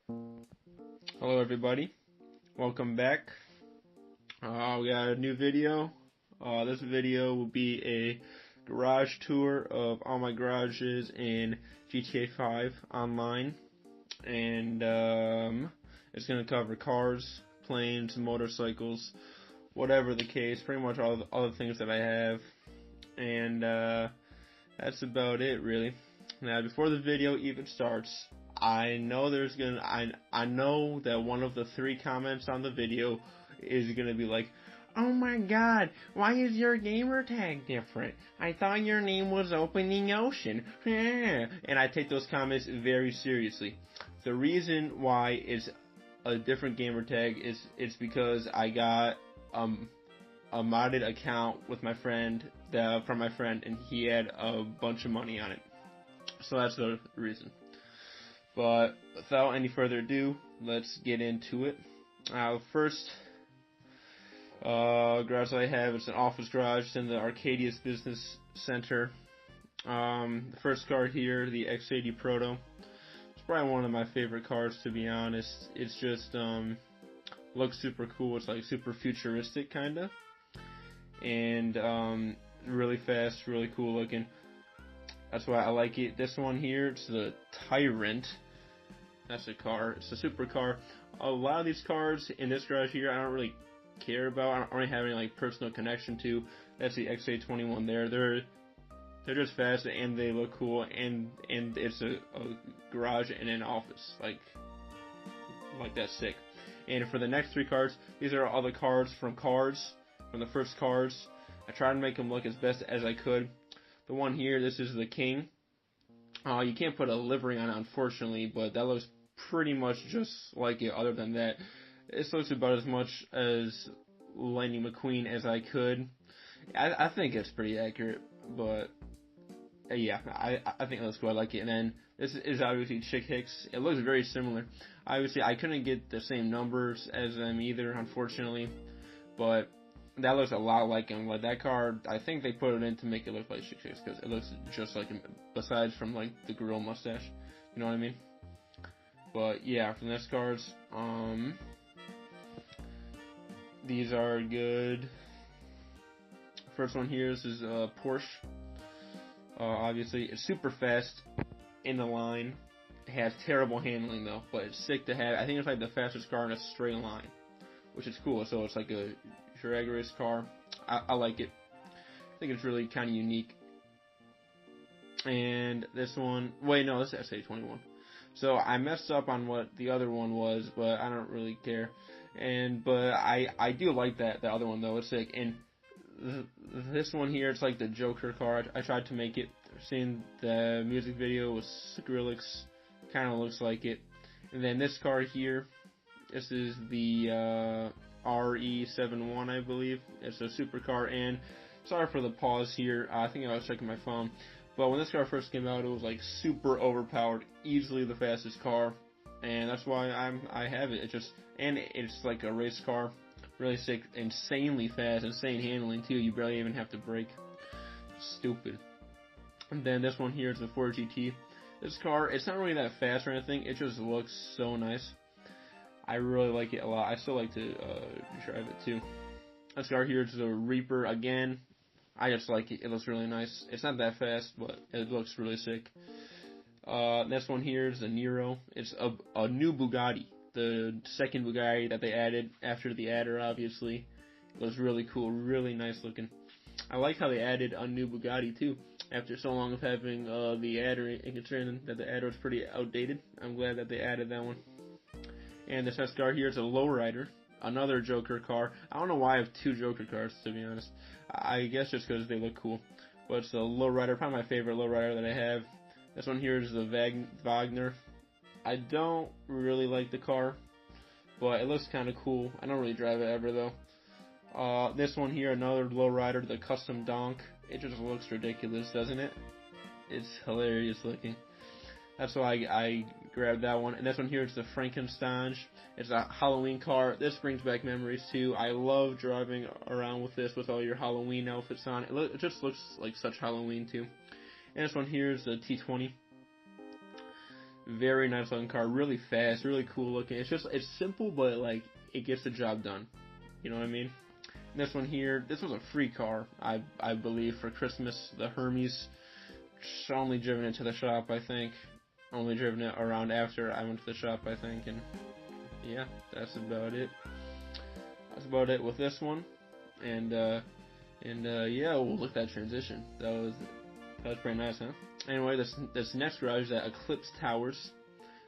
Hello everybody, welcome back. We got a new video. This video will be a garage tour of all my garages in GTA 5 online, and it's going to cover cars, planes, motorcycles, whatever the case, pretty much all the things that I have, and that's about it really. Now before the video even starts, I know I know that one of the 3 comments on the video is gonna be like, "Oh my god, why is your gamer tag different? I thought your name was Opening Ocean." And I take those comments very seriously. The reason why it's a different gamer tag is it's because I got a modded account with my friend from my friend, and he had a bunch of money on it. So that's the reason. But without any further ado, let's get into it. First garage I have is an office garage. It's in the Arcadius Business Center. The first car here, the X80 Proto. It's probably one of my favorite cars, to be honest. It's just looks super cool. It's like super futuristic kinda, and really fast, really cool looking. That's why I like it. This one here, it's the Tyrant. That's a car. It's a supercar. A lot of these cars in this garage here, I don't really care about. I don't really have any like personal connection to. That's the XA21 there. They're just fast and they look cool, and it's a garage and an office. Like that's sick. And for the next 3 cars, these are all the cars from the first Cars. I tried to make them look as best as I could. The one here, this is the King. You can't put a livery on it, unfortunately, but that looks pretty much just like it. Other than that, this looks about as much as Lightning McQueen as I could. I think it's pretty accurate, but yeah, I think it looks cool. I like it. And then this is obviously Chick Hicks. It looks very similar. Obviously, I couldn't get the same numbers as them either, unfortunately, but that looks a lot like him. Like that car, I think they put it in to make it look like Chick Hicks because it looks just like him, besides from like the grill mustache. You know what I mean? But yeah, for the next cars, these are good. First one here, this is Porsche. Obviously, it's super fast in the line. It has terrible handling though, but it's sick to have. I think it's like the fastest car in a straight line, which is cool. So it's like a drag race car. I like it. I think it's really kind of unique. And this one, wait, no, this is SA21. So I messed up on what the other one was, but I don't really care. But I do like the other one though. It's sick. And this one here, it's like the Joker car. I tried to make it. Seeing the music video with Skrillex, kind of looks like it. And then this car here, this is the RE71, I believe. It's a supercar, and sorry for the pause here. I think I was checking my phone. But when this car first came out, it was like super overpowered, easily the fastest car, and that's why I have it. It's like a race car, really sick, insanely fast, insane handling too. You barely even have to brake. Stupid. And then this one here is the Ford GT. This car, it's not really that fast or anything. It just looks so nice. I really like it a lot. I still like to drive it too. This car here is the Reaper again. I just like it. It looks really nice. It's not that fast, but it looks really sick. This one here is the Nero. It's a new Bugatti. The second Bugatti that they added after the adder, obviously. It looks really cool. Really nice looking. I like how they added a new Bugatti too. After so long of having the adder, and considering that the adder was pretty outdated, I'm glad that they added that one. And this next car here is a Lowrider, another Joker car. I don't know why I have 2 Joker cars, to be honest. I guess just because they look cool. But it's a Lowrider, probably my favorite Lowrider that I have. This one here is the Wagner. I don't really like the car, but it looks kind of cool. I don't really drive it ever though. This one here, another Lowrider, the Custom Donk. It just looks ridiculous, doesn't it? It's hilarious looking. That's why I grabbed that one. And this one here is the Frankenstein. It's a Halloween car. This brings back memories too. I love driving around with this with all your Halloween outfits on. It just looks like such Halloween too. And this one here is the T20. Very nice looking car, really fast, really cool looking. It's simple, but like it gets the job done. You know what I mean? This one here, this was a free car, I believe, for Christmas. The Hermes. Only driven it to the shop, I think. Only driven it around after I went to the shop, I think. And yeah, that's about it. That's about it with this one. And yeah, well, look at that transition. That was pretty nice, huh? Anyway, this next garage is at Eclipse Towers,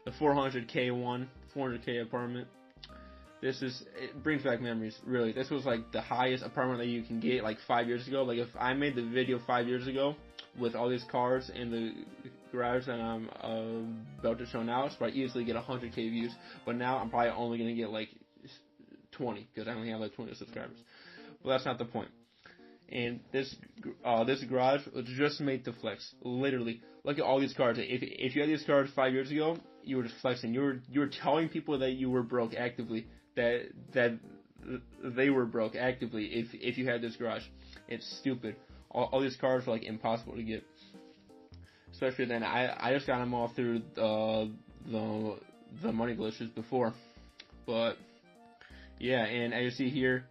the 400K one, 400K apartment. It brings back memories, really. This was like the highest apartment that you can get like 5 years ago. Like if I made the video 5 years ago with all these cars in the garage that I'm about to show now, it's probably easily get 100K views. But now I'm probably only gonna get like 20 because I only have like 20 subscribers. But that's not the point. And this garage was just made to flex. Literally, look at all these cars. If you had these cars 5 years ago, you were just flexing. You were telling people that you were broke actively. That they were broke actively if you had this garage. It's stupid. All these cars are like impossible to get. Especially then, I just got them all through the money glitches before. But yeah, and as you see here,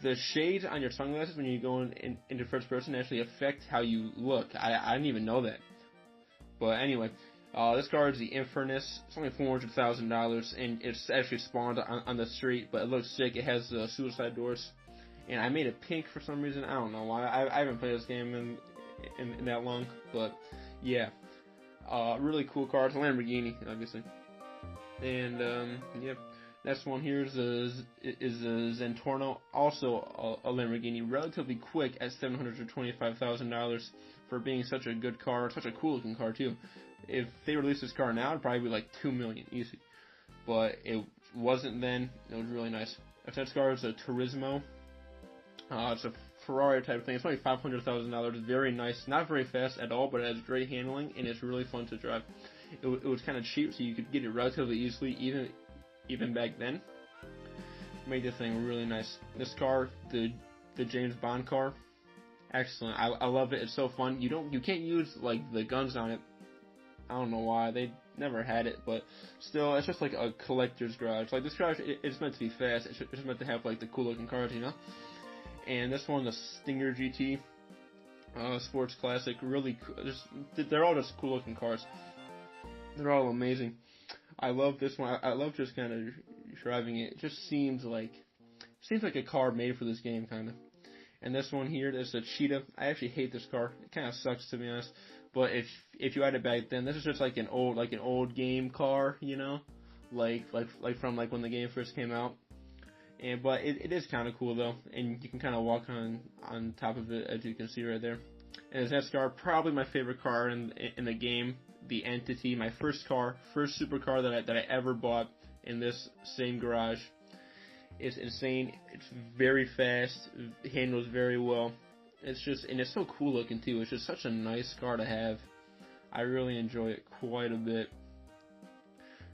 the shades on your sunglasses when you go into first person actually affect how you look. I didn't even know that. But anyway, this car is the Infernus. It's only $400,000, and it's actually spawned on the street, but it looks sick. It has suicide doors, and I made it pink for some reason. I don't know why. I haven't played this game in that long, but yeah, really cool car. It's a Lamborghini, obviously, and yeah. Next one here is a Zentorno, also a Lamborghini, relatively quick at $725,000 for being such a good car, such a cool looking car too. If they released this car now, it'd probably be like $2 million easy, but it wasn't then. It was really nice. Next car is a Turismo. It's a Ferrari type thing. It's only $500,000. Very nice, not very fast at all, but it has great handling and it's really fun to drive. It was kind of cheap, so you could get it relatively easily, even back then. Made this thing really nice. This car, the James Bond car, excellent. I love it. It's so fun. You can't use like the guns on it. I don't know why they never had it, but still, it's just like a collector's garage. Like this garage, it's meant to be fast. It's just meant to have like the cool looking cars, you know. And this one, the Stinger GT, sports classic, really cool. They're all just cool looking cars. They're all amazing. I love this one. I love just kind of driving it. It just seems like a car made for this game, kind of. And this one here, this is a Cheetah. I actually hate this car. It kind of sucks, to be honest. But if you had it back then, this is just like an old game car, you know, like from like when the game first came out. But it is kind of cool though, and you can kind of walk on top of it, as you can see right there. And this next car, probably my favorite car in the game. The Entity, my first supercar that I ever bought in this same garage. It's insane. It's very fast. It handles very well. And it's so cool looking too. It's just such a nice car to have. I really enjoy it quite a bit.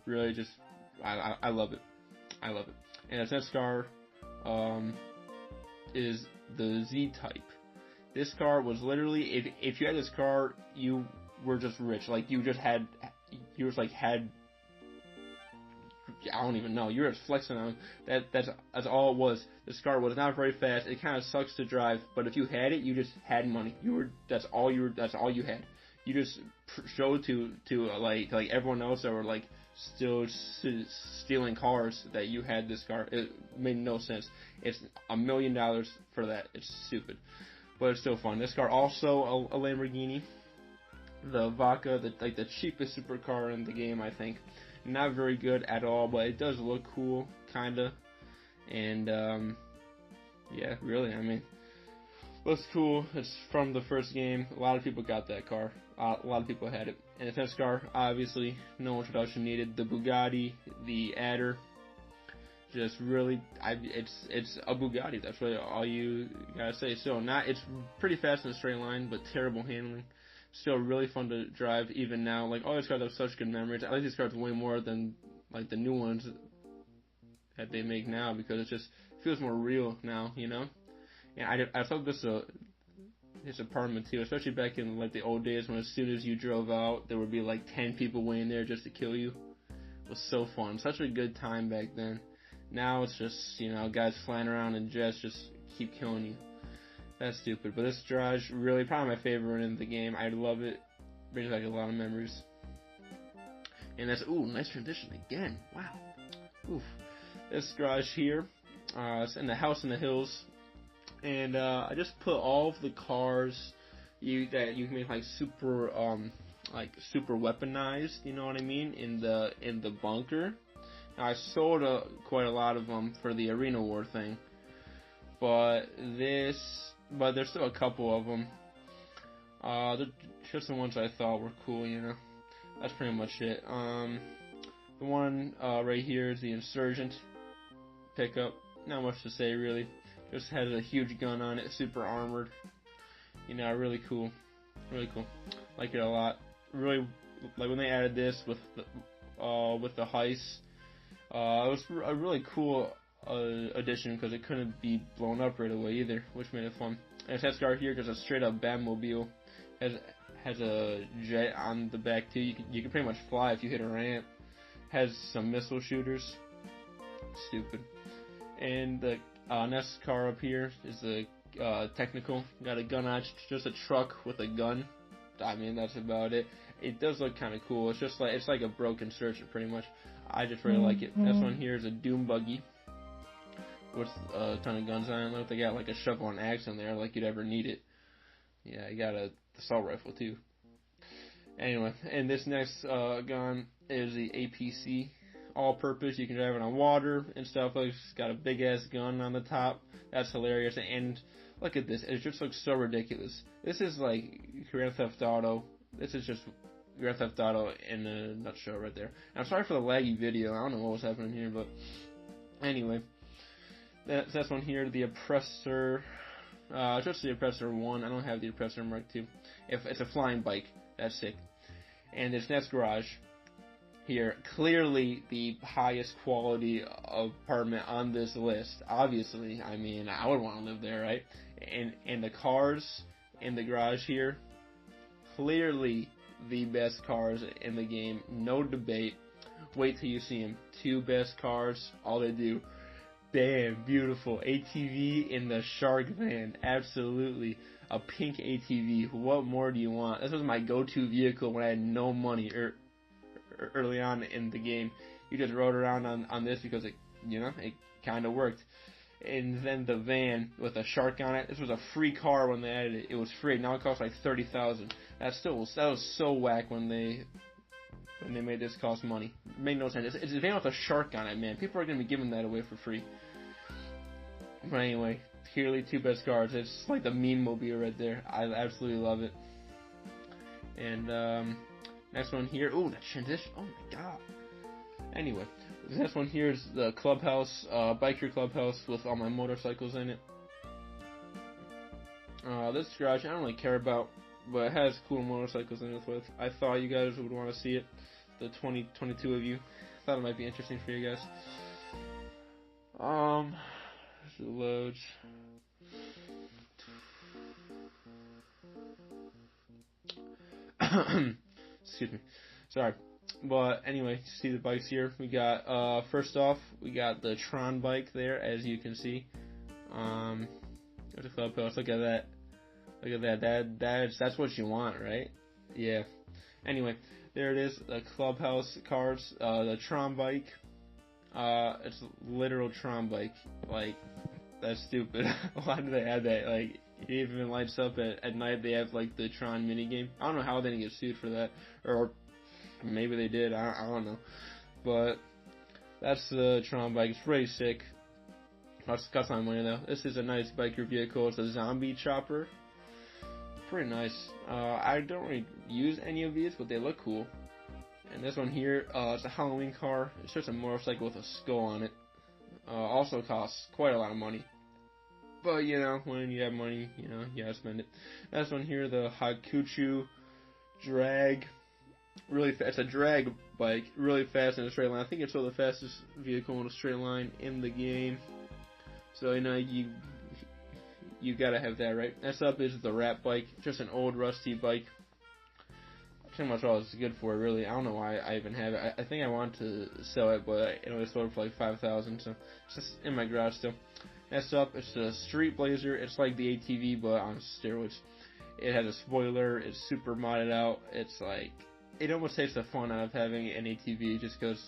Really, I love it. I love it. And its next car is the Z-Type. This car was literally, if you had this car, you were just rich. Like you had, I don't even know. You were just flexing on that's all it was. This car was not very fast. It kind of sucks to drive, but if you had it, you just had money. That's all you had. You just showed to like everyone else that were like still stealing cars that you had this car. It made no sense. It's $1 million for that. It's stupid, but it's still fun. This car also a Lamborghini. The Vaca, the cheapest supercar in the game, I think. Not very good at all, but it does look cool, kinda. And yeah, really, I mean, looks cool. It's from the first game. A lot of people got that car. A lot of people had it. And the next car, obviously, no introduction needed. The Bugatti, the Adder. Just really, it's a Bugatti. That's really all you gotta say. So it's pretty fast in a straight line, but terrible handling. Still really fun to drive even now. Like all these cars have such good memories. I like these cars way more than like the new ones that they make now because it just feels more real now, you know. And I thought this his apartment too, especially back in like the old days when as soon as you drove out, there would be like 10 people waiting there just to kill you. It was so fun, such a good time back then. Now it's just, you know, guys flying around in jets just keep killing you. That's stupid. But this garage, really probably my favorite in the game. I love it. Brings back a lot of memories. And that's, ooh, nice transition again. Wow. Oof. This garage here, it's in the house in the hills. And I just put all of the cars that you can make like super weaponized, you know what I mean, in the bunker. Now, I sold quite a lot of them for the arena war thing, but there's still a couple of them. They're just the ones I thought were cool, you know. That's pretty much it. The one right here is the Insurgent pickup. Not much to say really. Just has a huge gun on it, super armored. You know, really cool, really cool. Like it a lot. Really, like when they added this with the heist. It was a really cool addition because it couldn't be blown up right away either, which made it fun. And this car here just a straight up Batmobile. Has a jet on the back too. You can pretty much fly if you hit a ramp. Has some missile shooters. Stupid. And the next car up here is the technical. Got a gun on it, just a truck with a gun. I mean, that's about it. It does look kind of cool. It's like a broken Insurgent pretty much. I just really like it. This one here is a Doom buggy with a ton of guns on it. Look, they got like a shovel and axe in there, like you'd ever need it. Yeah, you got a assault rifle too. Anyway, and this next gun is the APC, all-purpose. You can drive it on water and stuff. Like, it's got a big ass gun on the top. That's hilarious. And look at this. It just looks so ridiculous. This is like Grand Theft Auto. This is just Grand Theft Auto in a nutshell right there. And I'm sorry for the laggy video. I don't know what was happening here, but anyway, that's this one here. The Oppressor. Just the Oppressor 1. I don't have the Oppressor Mark 2. If it's a flying bike, that's sick. And this next garage here, clearly the highest quality apartment on this list. Obviously, I mean, I would want to live there, right? And the cars in the garage here, clearly the best cars in the game, no debate. Wait till you see them. 2 best cars, all they do. Bam, beautiful. ATV in the Shark van, absolutely. A pink ATV, what more do you want? This was my go-to vehicle when I had no money early on in the game. You just rode around on this because it kind of worked. And then the van with a shark on it. This was a free car when they added it. It was free. Now it costs like $30,000. That was so whack when they made this cost money. It made no sense. It's a van with a shark on it, man. People are gonna be giving that away for free. But anyway, clearly 2 best cars. It's like the meme mobile right there. I absolutely love it. And next one here. Ooh, that transition. Oh my god. Anyway, this next one here is the clubhouse, biker clubhouse with all my motorcycles in it. This garage I don't really care about, but it has cool motorcycles in it with. I thought you guys would want to see it. The 22 of you. Thought it might be interesting for you guys. As it loads. Excuse me. Sorry. But anyway, see the bikes here. We got first off, we got the Tron bike there, as you can see. There's a clubhouse. Look at that. Look at that. That's what you want, right? Yeah. Anyway, there it is. The clubhouse cars. The Tron bike. It's a literal Tron bike. Like, that's stupid. Why did they add that? Like, it even lights up at night. They have like the Tron minigame. I don't know how they didn't get sued for that, or maybe they did. I don't know. But that's the Tron bike. It's pretty sick. That's got some money though. This is a nice biker vehicle. It's a zombie chopper. Pretty nice. I don't really use any of these, but they look cool. And this one here, it's a Halloween car. It's just a motorcycle with a skull on it. Also costs quite a lot of money. But, you know, when you have money, you know, you gotta spend it. This one here, the Hakuchu drag. Really fast. It's a drag bike, really fast in a straight line. I think it's the fastest vehicle in a straight line in the game. So, you know, you you gotta have that, right? Next up is the Rat bike, just an old rusty bike. Pretty much all it's good for, really. I don't know why I even have it. I think I want to sell it, but it only sold for like $5,000, so it's just in my garage still. Next up, it's the Street Blazer. It's like the ATV, but on steroids. It has a spoiler. It's super modded out. It's like, it almost takes the fun out of having an ATV just because,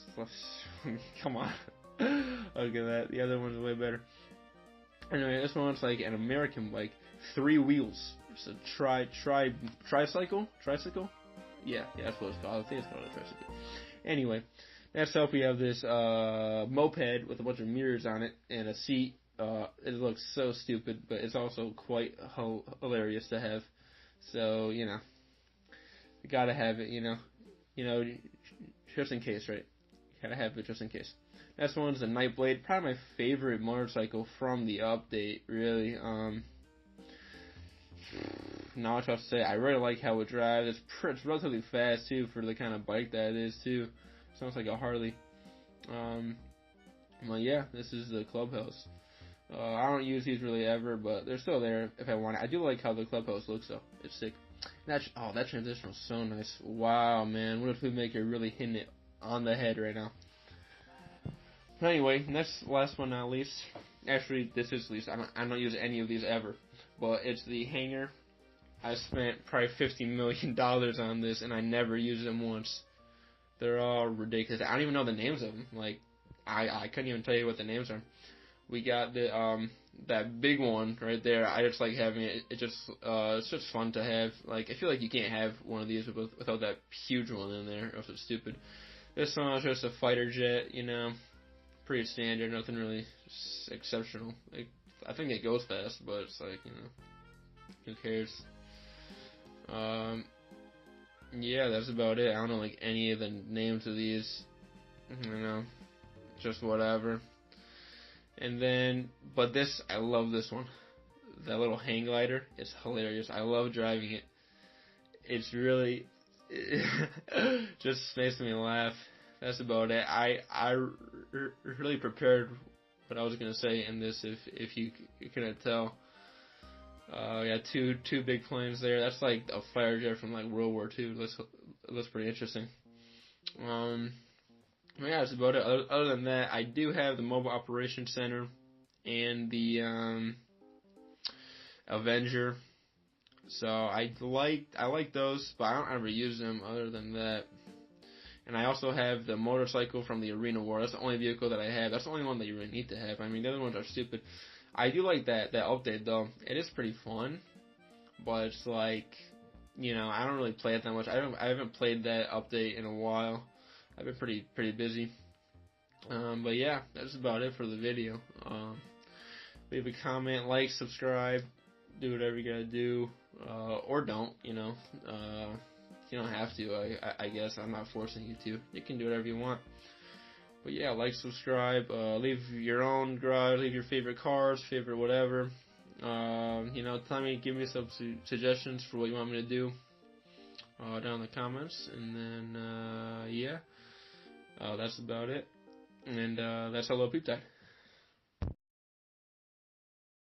come on. Look at that. The other one's way better. Anyway, this one's like an American bike. 3 wheels. It's a tricycle? Yeah, that's what it's called. I think it's called a tricycle. Anyway, next up we have this moped with a bunch of mirrors on it and a seat. It looks so stupid, but it's also quite hilarious to have. So, you know, you gotta have it, you know, just in case, right? You gotta have it just in case. Next one's the Nightblade, probably my favorite motorcycle from the update, really. Not much else to say. I really like how it drives. It's relatively fast too for the kind of bike that it is too. Sounds like a Harley. Well, yeah, this is the Clubhouse. I don't use these really ever, but they're still there if I want it. I do like how the Clubhouse looks though. It's sick. That transition was so nice. Wow, man. What if we make it really hitting it on the head right now? But anyway, last one not least. Actually, this is least. I don't use any of these ever. But it's the hanger. I spent probably $50 million on this, and I never used them once. They're all ridiculous. I don't even know the names of them. Like, I couldn't even tell you what the names are. We got the that big one right there. I just like having it. It's just fun to have. Like, I feel like you can't have one of these without that huge one in there, or else it's stupid. This one is just a fighter jet, you know, pretty standard. Nothing really exceptional. Like, I think it goes fast, but it's like, you know, who cares? Yeah, that's about it. I don't know like any of the names of these. You know, just whatever. And then, but this, I love this one. That little hang glider, it's hilarious. I love driving it. It's really, just makes me laugh. That's about it. I really prepared what I was gonna say in this. If you couldn't tell, yeah, two big planes there. That's like a fighter jet from like World War II. It looks pretty interesting. Yeah, that's about it. Other than that, I do have the Mobile Operations Center and the Avenger. So I like those, but I don't ever use them other than that. And I also have the motorcycle from the Arena War. That's the only vehicle that I have. That's the only one that you really need to have. I mean, the other ones are stupid. I do like that update though. It is pretty fun, but it's like, you know, I don't really play it that much. I haven't played that update in a while. I've been pretty busy. But yeah, that's about it for the video. Leave a comment, like, subscribe, do whatever you gotta do, or don't. You know, you don't have to. I guess I'm not forcing you to. You can do whatever you want. But yeah, like, subscribe, leave your own garage, leave your favorite cars, favorite whatever. You know, give me some suggestions for what you want me to do down in the comments, and then yeah. That's about it. And that's Hello Peep Tide.